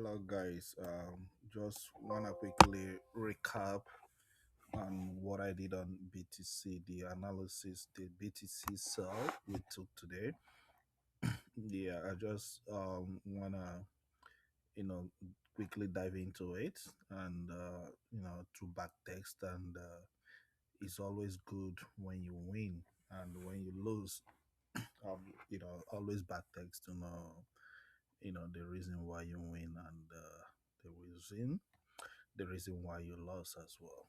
Hello guys, just wanna quickly recap on what I did on BTC, the analysis, the BTC sell we took today. Yeah, I just wanna you know quickly dive into it and to back text and it's always good when you win and when you lose, always back text to know the reason why you win and the reason why you lost as well.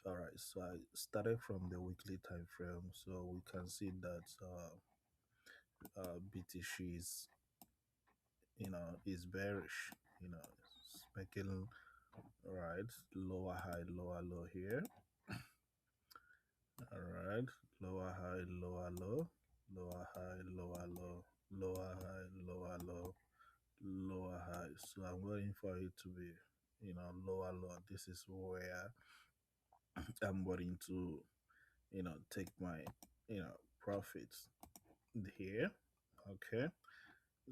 All right, so I started from the weekly time frame, so we can see that BTC is bearish. It's making right lower high, lower low here. All right, lower high, lower low, lower high, lower low, lower high, lower low, lower high. So I'm waiting for it to be lower low. This is where I'm going to take my profits here. Okay,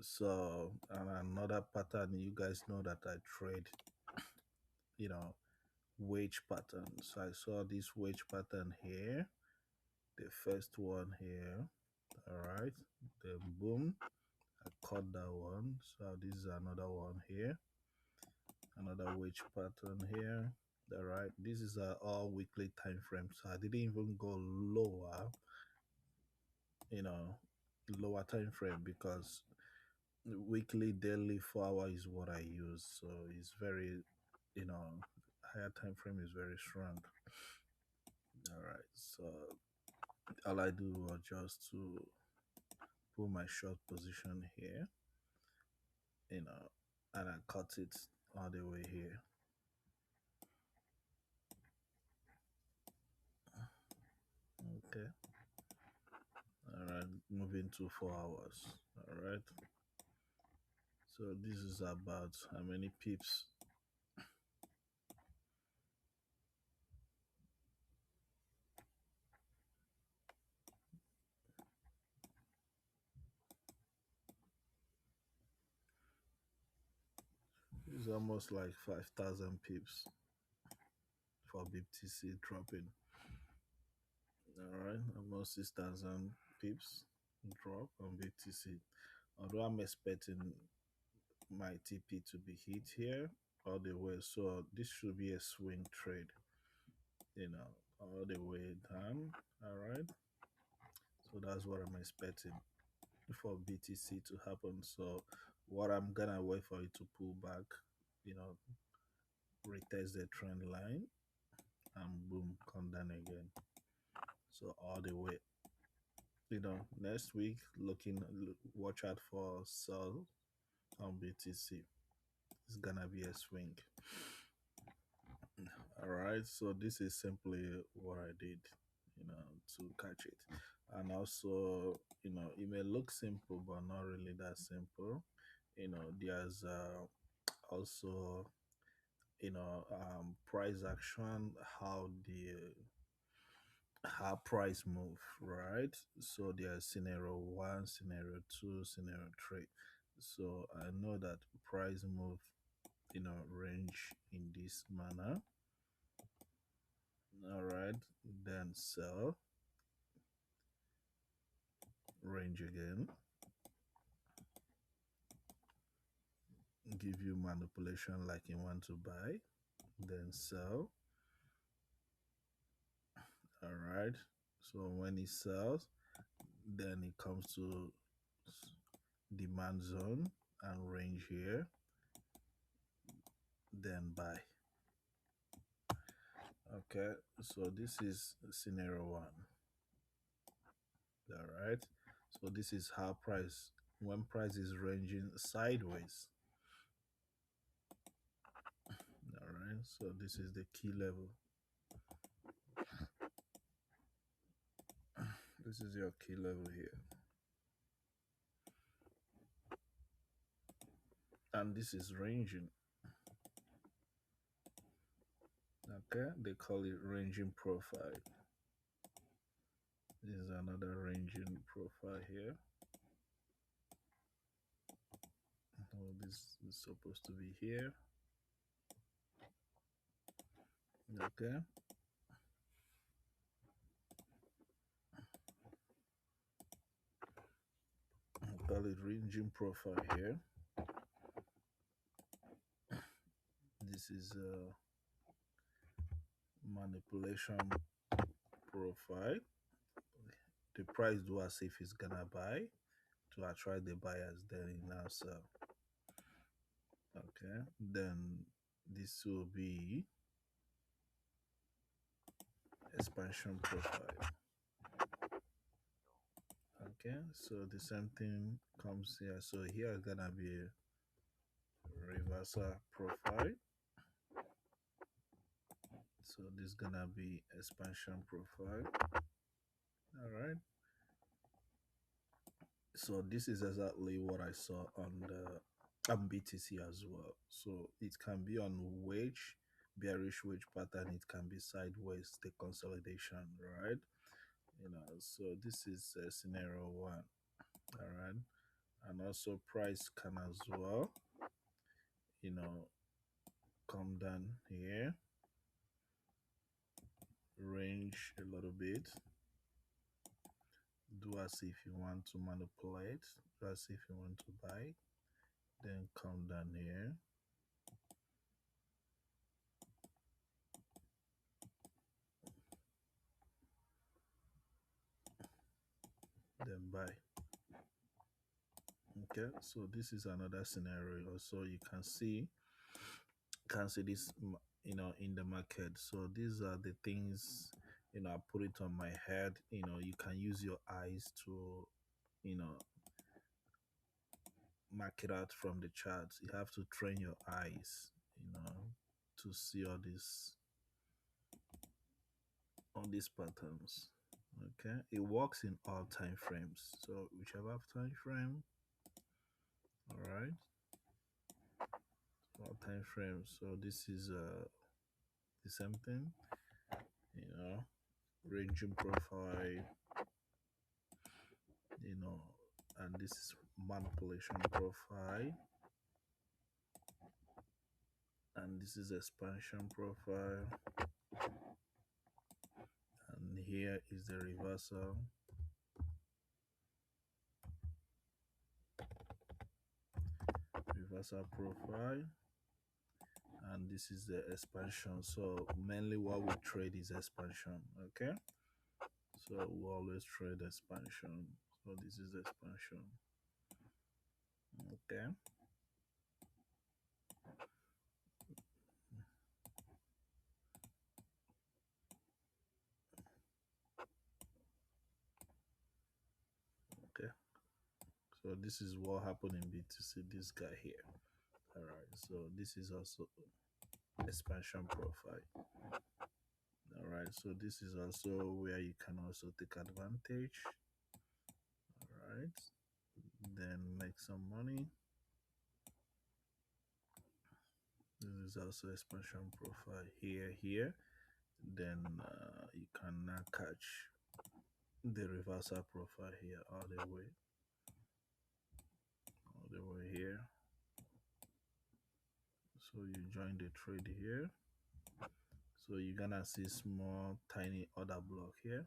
so and another pattern, you guys know that I trade you know wage pattern. So I saw this wage pattern here, the first one here. All right, then boom, I caught that one. So this is another one here, another wage pattern here. All right, this is all weekly time frame, so I didn't even go lower, you know lower time frame, because weekly, daily, 4 hour is what I use. So it's very, you know, higher time frame is very strong. All right. So all I do was just to put my short position here, and I cut it all the way here. Okay. All right. Moving to 4 hours. All right. So this is about how many pips? It's almost like 5,000 pips for BTC dropping. All right, almost 6,000 pips drop on BTC. Although I'm expecting my TP to be hit here all the way, so this should be a swing trade, all the way down. All right, so that's what I'm expecting for BTC to happen. So what I'm gonna wait for it to pull back, you know, retest the trend line, and boom, come down again. So all the way, next week, watch out for sell on BTC. It's gonna be a swing. All right, so this is simply what I did, to catch it. And also, it may look simple, but not really that simple. There's also, price action, how price move, right? So there's scenario one, scenario two, scenario three. So I know that price move, range in this manner. All right, then sell, range again, give you manipulation like you want to buy, then sell. All right, so when it sells, then it comes to demand zone and range here, then buy. Okay, so this is scenario one. All right, so this is how price, when price is ranging sideways. All right, so this is the key level. This is your key level here, and this is ranging. Okay, they call it ranging profile. This is another ranging profile here. Oh, This is supposed to be here. Okay. I'll call it ranging profile here. This is a manipulation profile. The price do as if it's gonna buy to attract the buyers, then it now sell. Okay, then this will be expansion profile. Okay, so the same thing comes here. So here is gonna be a reversal profile. So this is gonna be expansion profile. All right. So this is exactly what I saw on the BTC as well. So it can be on wedge, bearish wedge pattern. It can be sideways, the consolidation, right? So this is scenario one. All right. And also price can as well, you know, come down here, range a little bit, do as if you want to manipulate, do as if you want to buy, then come down here, then buy. Okay, so this is another scenario. So you can see this, in the market. So these are the things, I put it on my head. You can use your eyes to, you know mark it out from the charts. You have to train your eyes, to see all these patterns. Okay, it works in all time frames. So whichever time frame, all right, all time frames. So this is the same thing, ranging profile, and this is manipulation profile, and this is expansion profile, and here is the reversal, profile, and this is the expansion. So mainly what we trade is expansion. Okay, so we always trade expansion. So this is expansion. Okay, okay, so this is what happened in BTC, this guy here. All right, so this is also expansion profile. All right, so this is also where you can also take advantage. All right, then make some money. This is also expansion profile here. Then you can now catch the reversal profile here all the way here. So you join the trade here. So you're gonna see small tiny order block here.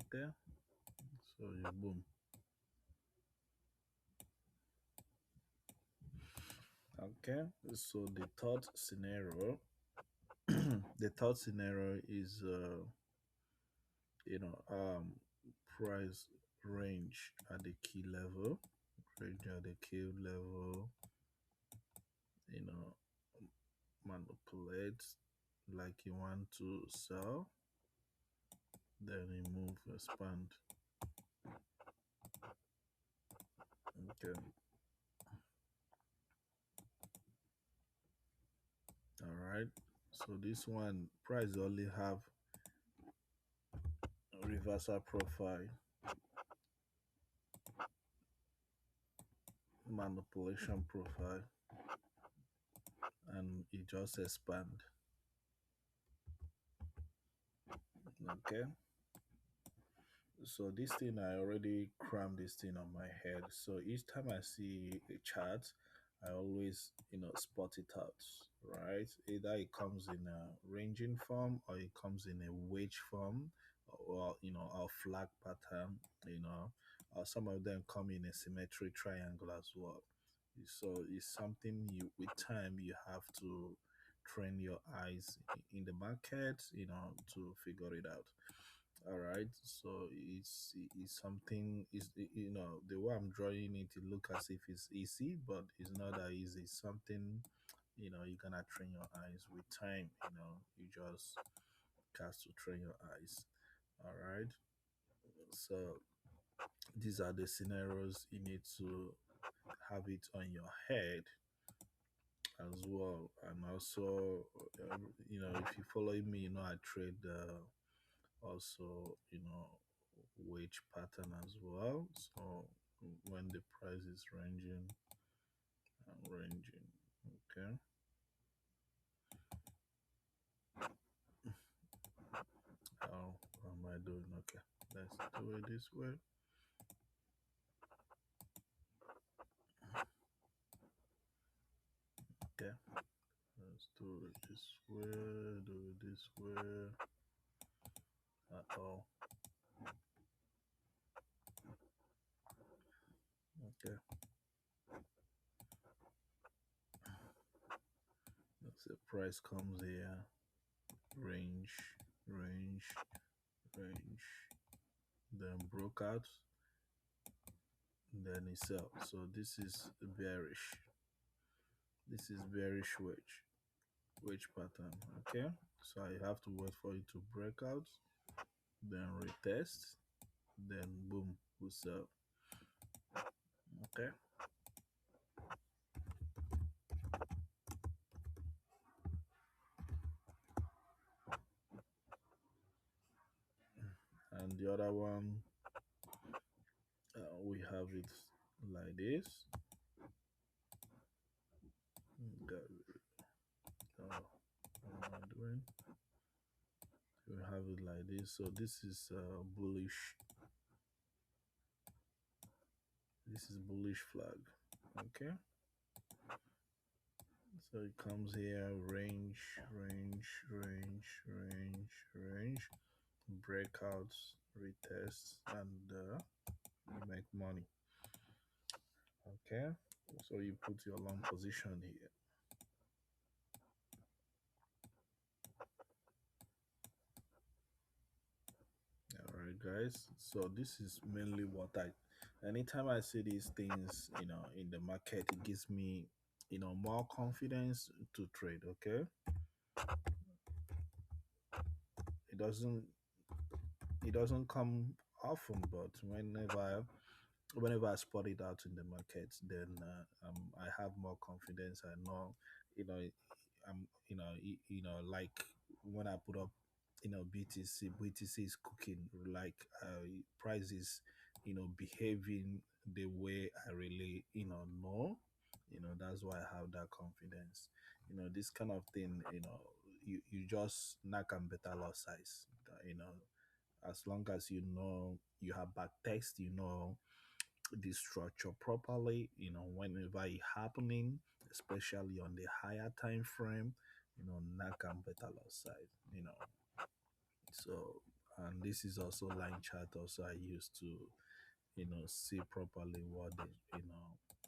Okay, so you boom. Okay, so the third scenario the third scenario is price range at the key level, you know manipulate like you want to sell, then you move, expand. Okay, all right, so this one price only have reversal profile, manipulation profile, and it just expand. Okay, So this thing, I already crammed this thing on my head. So each time I see a chart, I always, spot it out, right? Either it comes in a ranging form or it comes in a wedge form, or a flag pattern, or some of them come in a symmetric triangle as well. So it's something you, with time, you have to train your eyes in the market, to figure it out. All right, so it's something, is the way I'm drawing it, it look as if it's easy, but it's not that easy. It's something, you're gonna train your eyes with time. You just got to train your eyes. All right, so these are the scenarios you need to have it on your head as well. And also, if you follow me, I trade also, wage pattern as well. So when the price is ranging and ranging, okay. How am I doing? Okay, let's do it this way. Okay, let's do it this way. Do it this way. All. Okay, let's say price comes here, range, range, range, then broke out, then it sell. So this is bearish. This is bearish wedge pattern. Okay, so I have to wait for it to break out, then retest, then boom, we sell. Okay, and the other one, we have it like this. What am I doing? We have it like this. So this is bullish. This is bullish flag. Okay, so it comes here, range, range, range, range, range, breakouts, retests, and you make money. Okay, so you put your long position here. All right, guys, so this is mainly what I, anytime I see these things, in the market, it gives me, more confidence to trade. Okay, it doesn't, come often, but whenever I spot it out in the market, then I have more confidence. I know, you know, I'm, like when I put up, BTC is cooking, like prices, behaving the way I really, know. That's why I have that confidence. This kind of thing, you just knock and better lot size. As long as you have back text, the structure properly, whenever it happening, especially on the higher time frame, knock and better lot size, so, and this is also line chart also I use to, see properly what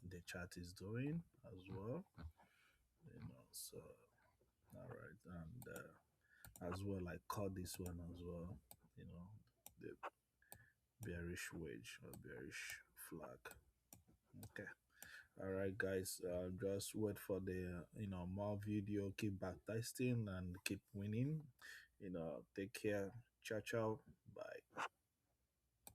the chart is doing as well, so all right, and as well I caught this one as well, the bearish wedge or bearish flag. Okay, all right, guys, just wait for the more video. Keep back testing and keep winning. Take care. Ciao ciao.